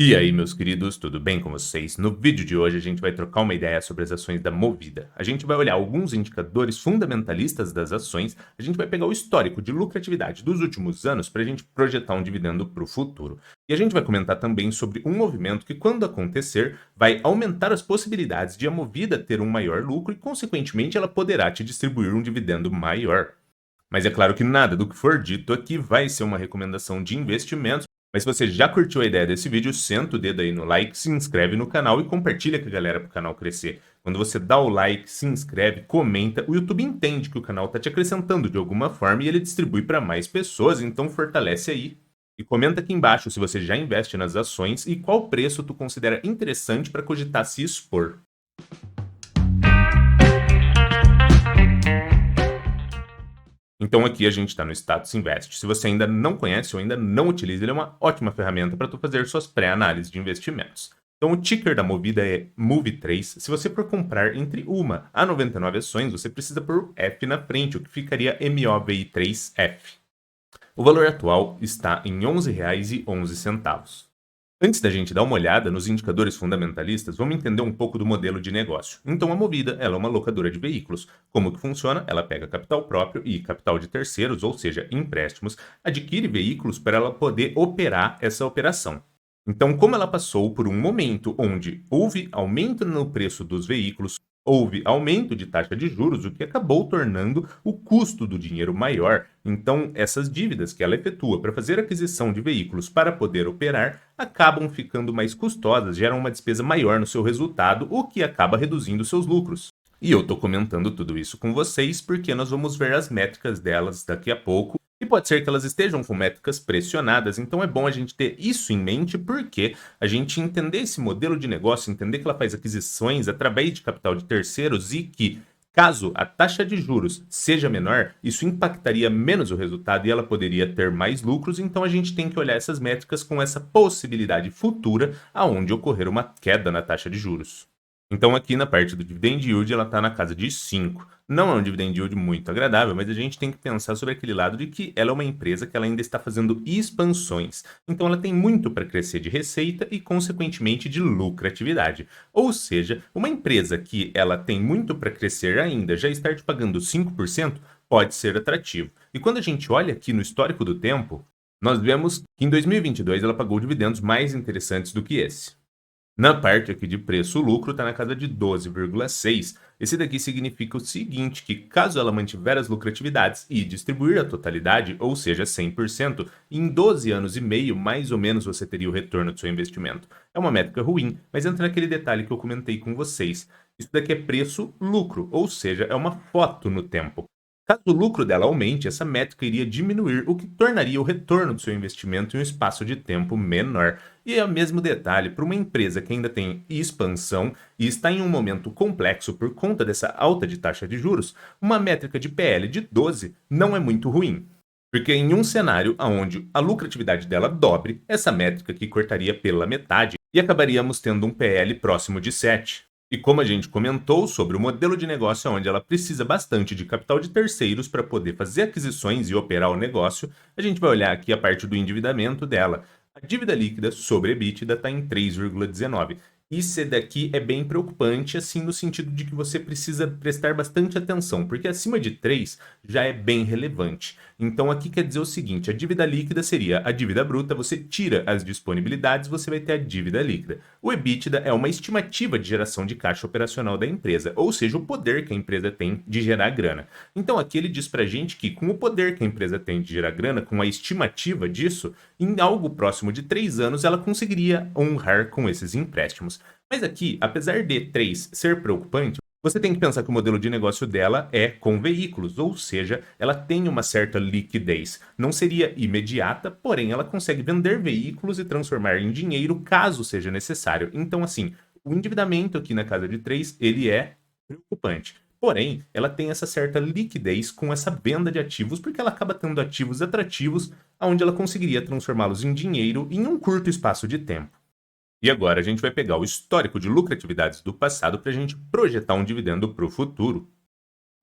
E aí, meus queridos, tudo bem com vocês? No vídeo de hoje a gente vai trocar uma ideia sobre as ações da Movida. A gente vai olhar alguns indicadores fundamentalistas das ações, a gente vai pegar o histórico de lucratividade dos últimos anos para a gente projetar um dividendo para o futuro. E a gente vai comentar também sobre um movimento que, quando acontecer, vai aumentar as possibilidades de a Movida ter um maior lucro e, consequentemente, ela poderá te distribuir um dividendo maior. Mas é claro que nada do que for dito aqui vai ser uma recomendação de investimentos. Mas se você já curtiu a ideia desse vídeo, senta o dedo aí no like, se inscreve no canal e compartilha com a galera para o canal crescer. Quando você dá o like, se inscreve, comenta, o YouTube entende que o canal está te acrescentando de alguma forma e ele distribui para mais pessoas, então fortalece aí. E comenta aqui embaixo se você já investe nas ações e qual preço tu considera interessante para cogitar se expor. Então aqui a gente está no Status Invest. Se você ainda não conhece ou ainda não utiliza, ele é uma ótima ferramenta para tu fazer suas pré-análises de investimentos. Então o ticker da Movida é MOVE3. Se você for comprar entre uma a 99 ações, você precisa pôr F na frente, o que ficaria MOVI3F. O valor atual está em R$ 11,11. Antes da gente dar uma olhada nos indicadores fundamentalistas, vamos entender um pouco do modelo de negócio. Então, a Movida ela é uma locadora de veículos. Como que funciona? Ela pega capital próprio e capital de terceiros, ou seja, empréstimos, adquire veículos para ela poder operar essa operação. Então, como ela passou por um momento onde houve aumento no preço dos veículos, houve aumento de taxa de juros, o que acabou tornando o custo do dinheiro maior. Então, essas dívidas que ela efetua para fazer aquisição de veículos para poder operar acabam ficando mais custosas, geram uma despesa maior no seu resultado, o que acaba reduzindo seus lucros. E eu estou comentando tudo isso com vocês porque nós vamos ver as métricas delas daqui a pouco. E pode ser que elas estejam com métricas pressionadas, então é bom a gente ter isso em mente, porque a gente entender esse modelo de negócio, entender que ela faz aquisições através de capital de terceiros e que, caso a taxa de juros seja menor, isso impactaria menos o resultado e ela poderia ter mais lucros, então a gente tem que olhar essas métricas com essa possibilidade futura aonde ocorrer uma queda na taxa de juros. Então aqui na parte do dividend yield ela está na casa de 5. Não é um dividend yield muito agradável, mas a gente tem que pensar sobre aquele lado de que ela é uma empresa que ela ainda está fazendo expansões. Então ela tem muito para crescer de receita e consequentemente de lucratividade. Ou seja, uma empresa que ela tem muito para crescer ainda, já estar te pagando 5% pode ser atrativo. E quando a gente olha aqui no histórico do tempo, nós vemos que em 2022 ela pagou dividendos mais interessantes do que esse. Na parte aqui de preço, o lucro está na casa de 12,6. Esse daqui significa o seguinte, que caso ela mantiver as lucratividades e distribuir a totalidade, ou seja, 100%, em 12 anos e meio, mais ou menos, você teria o retorno do seu investimento. É uma métrica ruim, mas entra naquele detalhe que eu comentei com vocês. Isso daqui é preço-lucro, ou seja, é uma foto no tempo. Caso o lucro dela aumente, essa métrica iria diminuir, o que tornaria o retorno do seu investimento em um espaço de tempo menor. E é o mesmo detalhe para uma empresa que ainda tem expansão e está em um momento complexo por conta dessa alta de taxa de juros, uma métrica de PL de 12 não é muito ruim. Porque em um cenário onde a lucratividade dela dobre, essa métrica aqui cortaria pela metade e acabaríamos tendo um PL próximo de 7. E como a gente comentou sobre o modelo de negócio onde ela precisa bastante de capital de terceiros para poder fazer aquisições e operar o negócio, a gente vai olhar aqui a parte do endividamento dela. A dívida líquida sobre EBITDA está em 3,19. Isso daqui é bem preocupante, assim, no sentido de que você precisa prestar bastante atenção, porque acima de 3 já é bem relevante. Então aqui quer dizer o seguinte, a dívida líquida seria a dívida bruta, você tira as disponibilidades, você vai ter a dívida líquida. O EBITDA é uma estimativa de geração de caixa operacional da empresa, ou seja, o poder que a empresa tem de gerar grana. Então aqui ele diz pra gente que com o poder que a empresa tem de gerar grana, com a estimativa disso, em algo próximo de 3 anos ela conseguiria honrar com esses empréstimos. Mas aqui, apesar de 3 ser preocupante, você tem que pensar que o modelo de negócio dela é com veículos, ou seja, ela tem uma certa liquidez. Não seria imediata, porém ela consegue vender veículos e transformar em dinheiro caso seja necessário. Então, assim, o endividamento aqui na casa de 3, ele é preocupante. Porém, ela tem essa certa liquidez com essa venda de ativos, porque ela acaba tendo ativos atrativos, onde ela conseguiria transformá-los em dinheiro em um curto espaço de tempo. E agora a gente vai pegar o histórico de lucratividades do passado para a gente projetar um dividendo para o futuro.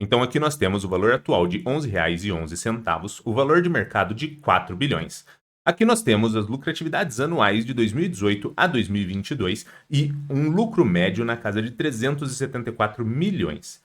Então aqui nós temos o valor atual de R$ 11,11, o valor de mercado de 4 bilhões. Aqui nós temos as lucratividades anuais de 2018 a 2022 e um lucro médio na casa de 374 milhões.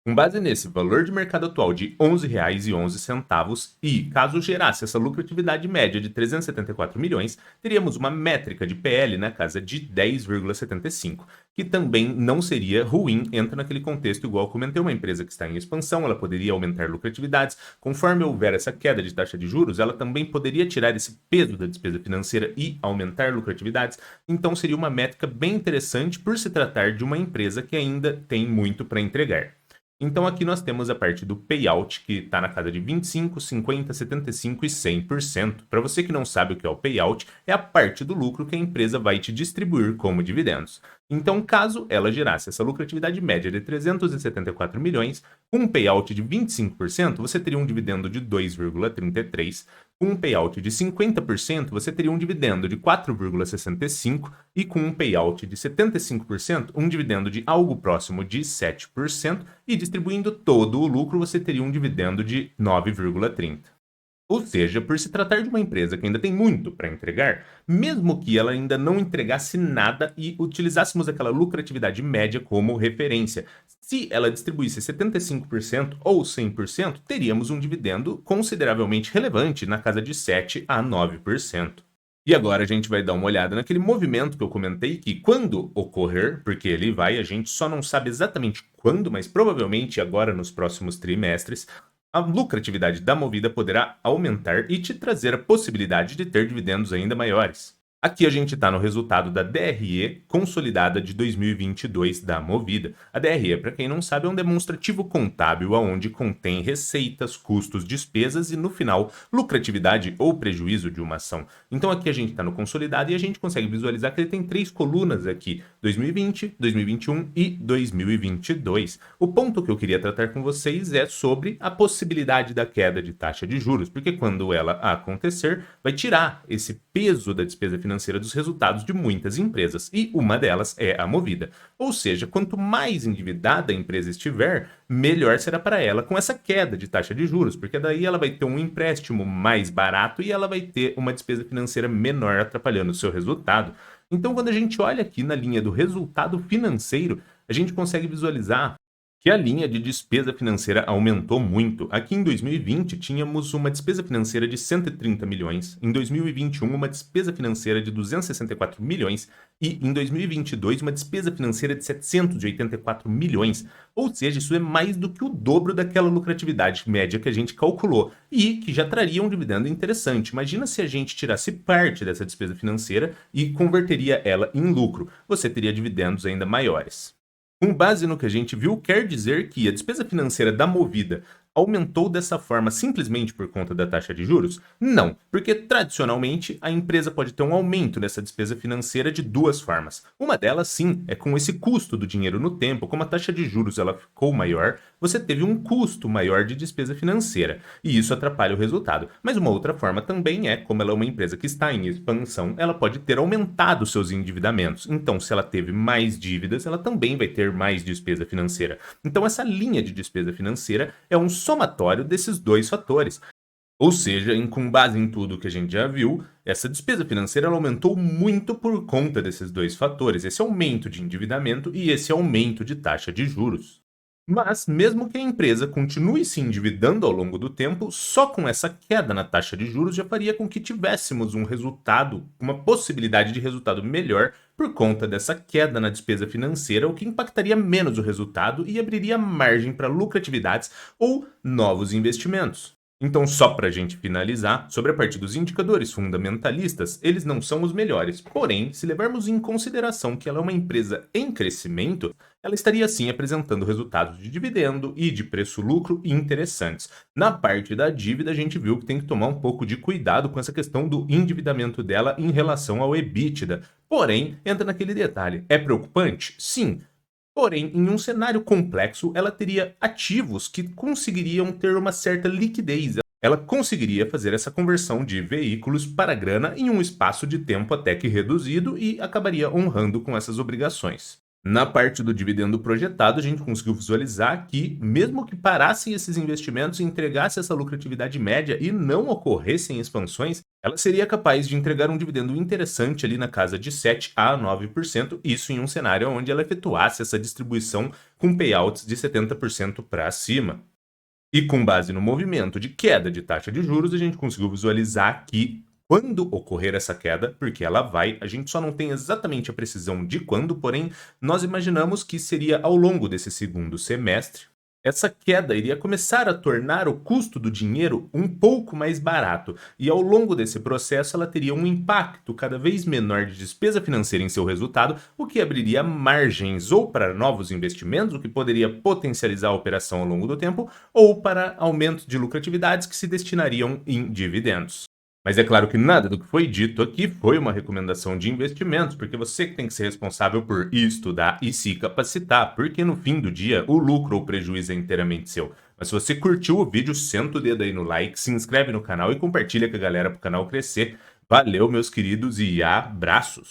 Com base nesse valor de mercado atual de R$ 11,11 e caso gerasse essa lucratividade média de 374 milhões, teríamos uma métrica de PL na casa de 10,75, que também não seria ruim, entra naquele contexto igual eu comentei, uma empresa que está em expansão, ela poderia aumentar lucratividades, conforme houver essa queda de taxa de juros, ela também poderia tirar esse peso da despesa financeira e aumentar lucratividades, então seria uma métrica bem interessante por se tratar de uma empresa que ainda tem muito para entregar. Então aqui nós temos a parte do payout, que está na casa de 25, 50, 75 e 100%. Para você que não sabe o que é o payout, é a parte do lucro que a empresa vai te distribuir como dividendos. Então, caso ela gerasse essa lucratividade média de 374 milhões, com um payout de 25%, você teria um dividendo de 2,33. Com um payout de 50%, você teria um dividendo de 4,65 e com um payout de 75%, um dividendo de algo próximo de 7% e distribuindo todo o lucro, você teria um dividendo de 9,30. Ou seja, por se tratar de uma empresa que ainda tem muito para entregar, mesmo que ela ainda não entregasse nada e utilizássemos aquela lucratividade média como referência, se ela distribuísse 75% ou 100%, teríamos um dividendo consideravelmente relevante na casa de 7 a 9%. E agora a gente vai dar uma olhada naquele movimento que eu comentei que quando ocorrer, porque ele vai, a gente só não sabe exatamente quando, mas provavelmente agora nos próximos trimestres, a lucratividade da Movida poderá aumentar e te trazer a possibilidade de ter dividendos ainda maiores. Aqui a gente está no resultado da DRE consolidada de 2022 da Movida. A DRE, para quem não sabe, é um demonstrativo contábil onde contém receitas, custos, despesas e, no final, lucratividade ou prejuízo de uma ação. Então aqui a gente está no consolidado e a gente consegue visualizar que ele tem 3 colunas aqui, 2020, 2021 e 2022. O ponto que eu queria tratar com vocês é sobre a possibilidade da queda de taxa de juros, porque quando ela acontecer, vai tirar esse peso da despesa financeira dos resultados de muitas empresas, e uma delas é a Movida. Ou seja, quanto mais endividada a empresa estiver, melhor será para ela com essa queda de taxa de juros, porque daí ela vai ter um empréstimo mais barato e ela vai ter uma despesa financeira menor atrapalhando o seu resultado. Então, quando a gente olha aqui na linha do resultado financeiro, a gente consegue visualizar que a linha de despesa financeira aumentou muito. Aqui em 2020 tínhamos uma despesa financeira de 130 milhões, em 2021 uma despesa financeira de 264 milhões e em 2022 uma despesa financeira de 784 milhões. Ou seja, isso é mais do que o dobro daquela lucratividade média que a gente calculou e que já traria um dividendo interessante. Imagina se a gente tirasse parte dessa despesa financeira e converteria ela em lucro. Você teria dividendos ainda maiores. Com base no que a gente viu, quer dizer que a despesa financeira da Movida aumentou dessa forma simplesmente por conta da taxa de juros? Não, porque tradicionalmente a empresa pode ter um aumento nessa despesa financeira de duas formas. Uma delas, sim, é com esse custo do dinheiro no tempo, como a taxa de juros ela ficou maior, você teve um custo maior de despesa financeira, e isso atrapalha o resultado. Mas uma outra forma também é, como ela é uma empresa que está em expansão, ela pode ter aumentado seus endividamentos. Então, se ela teve mais dívidas, ela também vai ter mais despesa financeira. Então, essa linha de despesa financeira é um somatório desses dois fatores. Ou seja, com base em tudo que a gente já viu, essa despesa financeira ela aumentou muito por conta desses dois fatores, esse aumento de endividamento e esse aumento de taxa de juros. Mas, mesmo que a empresa continue se endividando ao longo do tempo, só com essa queda na taxa de juros já faria com que tivéssemos um resultado, uma possibilidade de resultado melhor por conta dessa queda na despesa financeira, o que impactaria menos o resultado e abriria margem para lucratividades ou novos investimentos. Então, só para a gente finalizar, sobre a parte dos indicadores fundamentalistas, eles não são os melhores. Porém, se levarmos em consideração que ela é uma empresa em crescimento, ela estaria sim apresentando resultados de dividendo e de preço-lucro interessantes. Na parte da dívida, a gente viu que tem que tomar um pouco de cuidado com essa questão do endividamento dela em relação ao EBITDA. Porém, entra naquele detalhe: é preocupante? Sim. Porém, em um cenário complexo, ela teria ativos que conseguiriam ter uma certa liquidez. Ela conseguiria fazer essa conversão de veículos para grana em um espaço de tempo até que reduzido e acabaria honrando com essas obrigações. Na parte do dividendo projetado, a gente conseguiu visualizar que, mesmo que parassem esses investimentos e entregasse essa lucratividade média e não ocorressem expansões, Ela seria capaz de entregar um dividendo interessante ali na casa de 7 a 9%, isso em um cenário onde ela efetuasse essa distribuição com payouts de 70% para cima. E com base no movimento de queda de taxa de juros, a gente conseguiu visualizar que quando ocorrer essa queda, porque ela vai, a gente só não tem exatamente a precisão de quando, porém, nós imaginamos que seria ao longo desse segundo semestre. Essa queda iria começar a tornar o custo do dinheiro um pouco mais barato, e ao longo desse processo ela teria um impacto cada vez menor de despesa financeira em seu resultado, o que abriria margens ou para novos investimentos, o que poderia potencializar a operação ao longo do tempo, ou para aumento de lucratividades que se destinariam em dividendos. Mas é claro que nada do que foi dito aqui foi uma recomendação de investimentos, porque você que tem que ser responsável por estudar e se capacitar, porque no fim do dia o lucro ou prejuízo é inteiramente seu. Mas se você curtiu o vídeo, senta o dedo aí no like, se inscreve no canal e compartilha com a galera para o canal crescer. Valeu, meus queridos, e abraços!